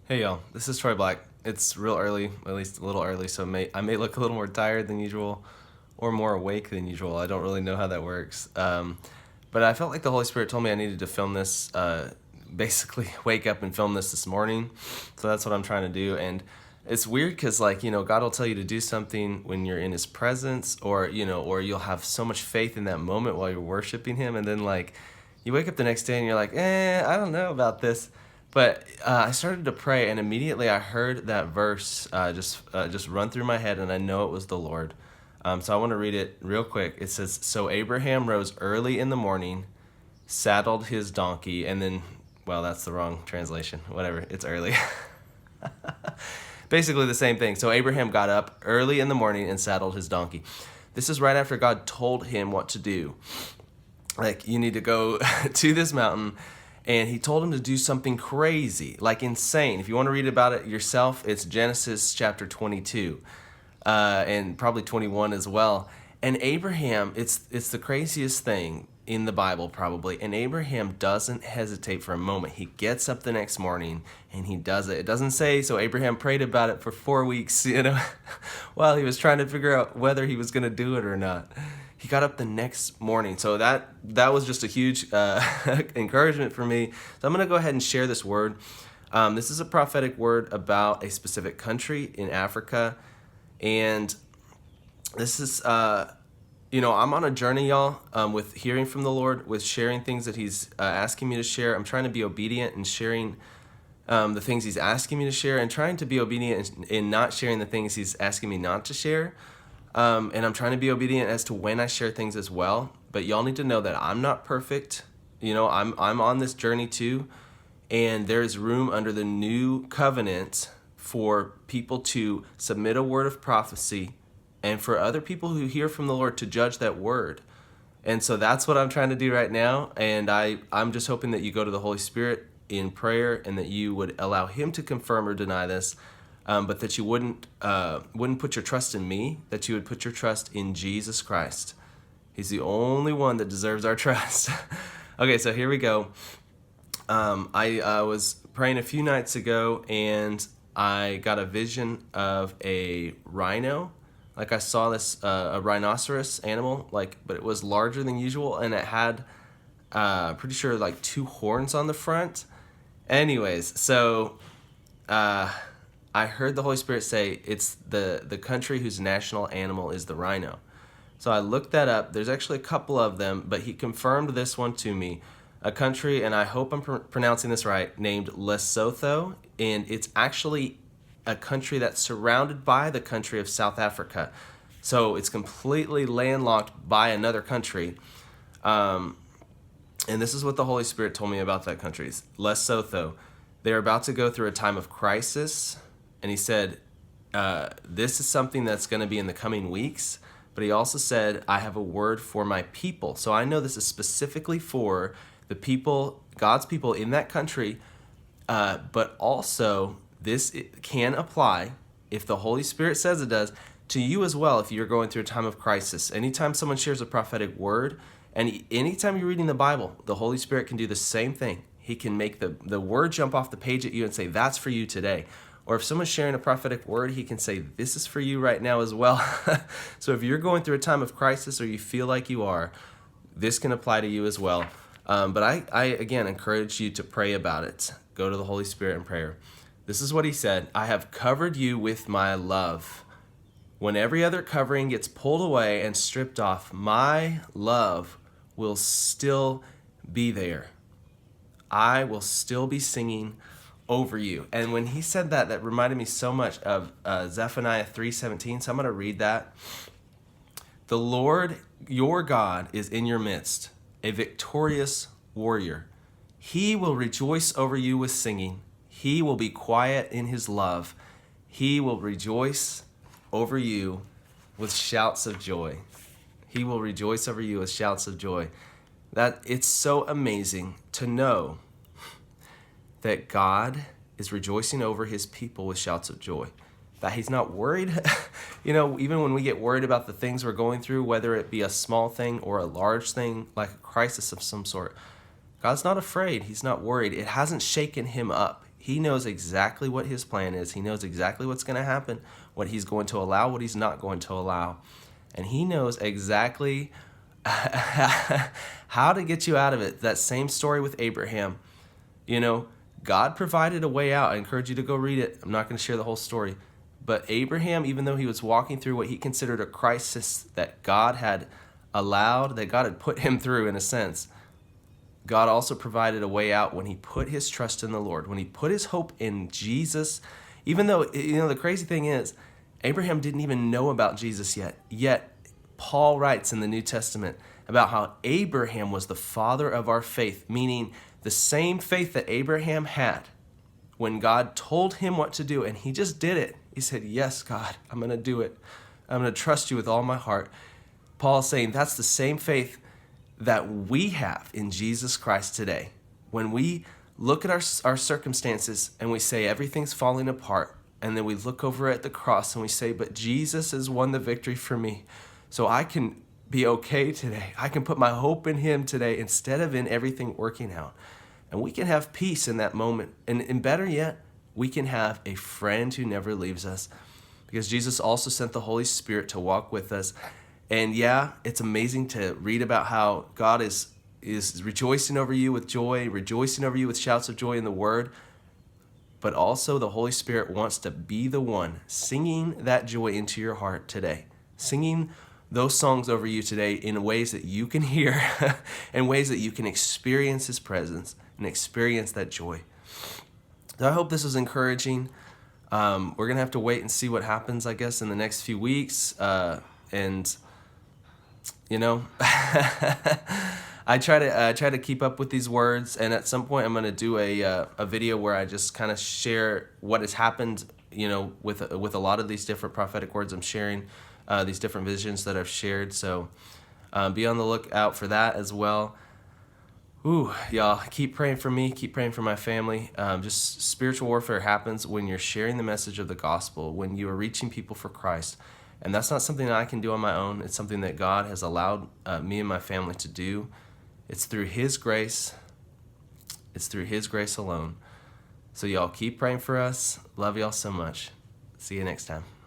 Hey y'all, this is Troy Black. It's real early, at least a little early, so I may look a little more tired than usual or more awake than usual. I don't really know how that works. But I felt like the Holy Spirit told me I needed to film this, basically wake up and film this morning. So that's what I'm trying to do. And it's weird because, like, God will tell you to do something when you're in His presence, or you'll have so much faith in that moment while you're worshiping Him. And then, like, you wake up the next day and you're like, I don't know about this. But I started to pray, and immediately I heard that verse just run through my head, and I know it was the Lord. So I want to read it real quick. It says, "So Abraham rose early in the morning, saddled his donkey," and then, well, that's the wrong translation. Whatever, it's early. Basically the same thing. So Abraham got up early in the morning and saddled his donkey. This is right after God told him what to do. Like, you need to go to this mountain. And he told him to do something crazy, like insane. If you want to read about it yourself, it's Genesis chapter 22, and probably 21 as well. And Abraham, it's the craziest thing in the Bible probably. And Abraham doesn't hesitate for a moment. He gets up the next morning and he does it. It doesn't say, so Abraham prayed about it for 4 weeks, while he was trying to figure out whether he was going to do it or not. He got up the next morning. So that was just a huge encouragement for me. So I'm going to go ahead and share this word. This is a prophetic word about a specific country in Africa. And this is, I'm on a journey, y'all, with hearing from the Lord, with sharing things that He's asking me to share. I'm trying to be obedient in sharing the things He's asking me to share, and trying to be obedient in not sharing the things He's asking me not to share. And I'm trying to be obedient as to when I share things as well. But y'all need to know that I'm not perfect. I'm on this journey too. And there's room under the new covenant for people to submit a word of prophecy, and for other people who hear from the Lord to judge that word. And so that's what I'm trying to do right now. And I'm just hoping that you go to the Holy Spirit in prayer, and that you would allow Him to confirm or deny this. But that you wouldn't put your trust in me, that you would put your trust in Jesus Christ. He's the only one that deserves our trust. Okay, so here we go. I was praying a few nights ago, and I got a vision of a rhino. Like, I saw this a rhinoceros animal, but it was larger than usual, and it had pretty sure like 2 horns on the front. Anyways, so I heard the Holy Spirit say it's the country whose national animal is the rhino. So I looked that up. There's actually a couple of them, but He confirmed this one to me. A country, and I hope I'm pronouncing this right, named Lesotho. And it's actually a country that's surrounded by the country of South Africa. So it's completely landlocked by another country. And this is what the Holy Spirit told me about that country. Lesotho. They're about to go through a time of crisis. And He said, this is something that's going to be in the coming weeks. But He also said, I have a word for my people. So I know this is specifically for the people, God's people in that country. But also, this can apply, if the Holy Spirit says it does, to you as well if you're going through a time of crisis. Anytime someone shares a prophetic word, and anytime you're reading the Bible, the Holy Spirit can do the same thing. He can make the word jump off the page at you and say, that's for you today. Or if someone's sharing a prophetic word, He can say, this is for you right now as well. So if you're going through a time of crisis, or you feel like you are, this can apply to you as well. But I again, encourage you to pray about it. Go to the Holy Spirit in prayer. This is what He said: I have covered you with my love. When every other covering gets pulled away and stripped off, my love will still be there. I will still be singing over you. And when He said that, that reminded me so much of Zephaniah 3:17. So I'm going to read that. The Lord your God is in your midst, a victorious warrior. He will rejoice over you with singing. He will be quiet in His love. He will rejoice over you with shouts of joy. He will rejoice over you with shouts of joy. That it's so amazing to know that God is rejoicing over His people with shouts of joy. That He's not worried. Even when we get worried about the things we're going through, whether it be a small thing or a large thing, like a crisis of some sort, God's not afraid. He's not worried. It hasn't shaken Him up. He knows exactly what his plan is. He knows exactly what's going to happen, what he's going to allow, what he's not going to allow. And he knows exactly how to get you out of it. That same story with Abraham. You know, God provided a way out. I encourage you to go read it. I'm not going to share the whole story. But Abraham, even though he was walking through what he considered a crisis that God had allowed, that God had put him through in a sense, God also provided a way out when he put his trust in the Lord, when he put his hope in Jesus. Even though, you know, the crazy thing is, Abraham didn't even know about Jesus yet. Yet, Paul writes in the New Testament about how Abraham was the father of our faith, meaning the same faith that Abraham had when God told him what to do, and he just did it. He said, yes, God, I'm going to do it. I'm going to trust you with all my heart. Paul is saying that's the same faith that we have in Jesus Christ today. When we look at our circumstances and we say everything's falling apart, and then we look over at the cross and we say, but Jesus has won the victory for me, so I can be okay today. I can put my hope in him today instead of in everything working out. And we can have peace in that moment. And better yet, we can have a friend who never leaves us, because Jesus also sent the Holy Spirit to walk with us. And yeah, it's amazing to read about how God is rejoicing over you with joy, rejoicing over you with shouts of joy in the Word. But also the Holy Spirit wants to be the one singing that joy into your heart today, singing those songs over you today in ways that you can hear, in ways that you can experience his presence and experience that joy. So I hope this was encouraging. We're going to have to wait and see what happens, I guess, in the next few weeks. And, you know, I try to keep up with these words. And at some point I'm going to do a video where I just kind of share what has happened, you know, with a lot of these different prophetic words I'm sharing, these different visions that I've shared. So be on the lookout for that as well. Ooh, y'all, keep praying for me, keep praying for my family. Just spiritual warfare happens when you're sharing the message of the gospel, when you are reaching people for Christ. And that's not something that I can do on my own. It's something that God has allowed me and my family to do. It's through his grace. It's through his grace alone. So y'all keep praying for us. Love y'all so much. See you next time.